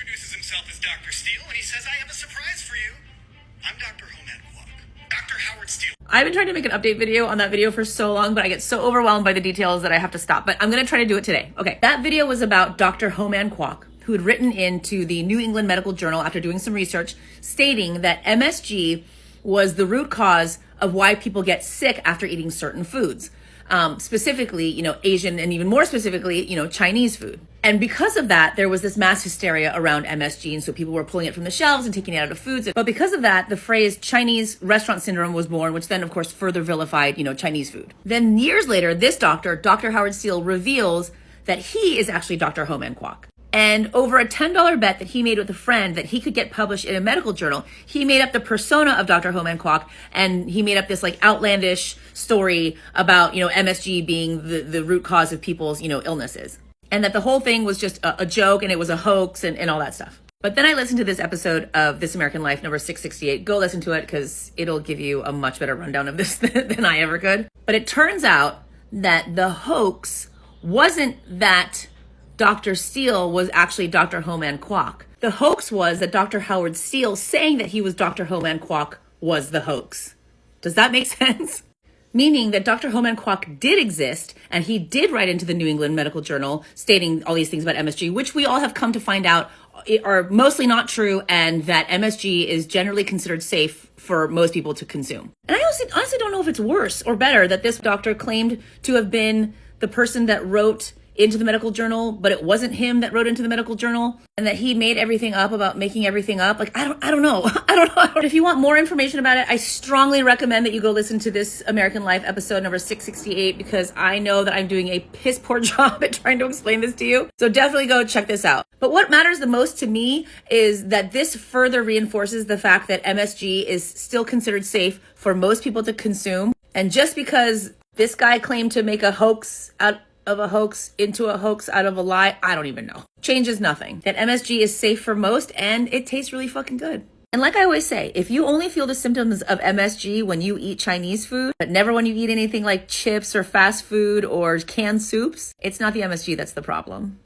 introduces himself as Dr. Steele, and he says, I have a surprise for you. I'm Dr. Homan Kwok, Dr. Howard Steele. I've been trying to make an update video on that video for so long, but I get so overwhelmed by the details that I have to stop. But I'm going to try to do it today. Okay, that video was about Dr. Homan Kwok, who had written into the New England Medical Journal after doing some research, stating that MSG was the root cause of why people get sick after eating certain foods. Specifically, Asian, and even more specifically, Chinese food. And because of that, there was this mass hysteria around MSG. And so people were pulling it from the shelves and taking it out of foods. But because of that, the phrase Chinese restaurant syndrome was born, which then, of course, further vilified, Chinese food. Then years later, this doctor, Dr. Howard Steele, reveals that he is actually Dr. Homan Kwok. And over a $10 bet that he made with a friend that he could get published in a medical journal, he made up the persona of Dr. Homan Kwok, and he made up this outlandish story about, MSG being the root cause of people's, illnesses. And that the whole thing was just a joke and it was a hoax and all that stuff. But then I listened to this episode of This American Life, number 668. Go listen to it because it'll give you a much better rundown of this than I ever could. But it turns out that the hoax wasn't that Dr. Steele was actually Dr. Homan Kwok. The hoax was that Dr. Howard Steele saying that he was Dr. Homan Kwok was the hoax. Does that make sense? Meaning that Dr. Homan Kwok did exist, and he did write into the New England Medical Journal stating all these things about MSG, which we all have come to find out are mostly not true, and that MSG is generally considered safe for most people to consume. And I honestly don't know if it's worse or better that this doctor claimed to have been the person that wrote into the medical journal, but it wasn't him that wrote into the medical journal, and that he made everything up about making everything up. I don't know. I don't know. If you want more information about it, I strongly recommend that you go listen to This American Life episode number 668, because I know that I'm doing a piss poor job at trying to explain this to you. So definitely go check this out. But what matters the most to me is that this further reinforces the fact that MSG is still considered safe for most people to consume. And just because this guy claimed to make a hoax out of a hoax into a hoax out of a lie, I don't even know. Changes nothing. That MSG is safe for most, and it tastes really fucking good. And like I always say, if you only feel the symptoms of MSG when you eat Chinese food, but never when you eat anything like chips or fast food or canned soups, it's not the MSG that's the problem.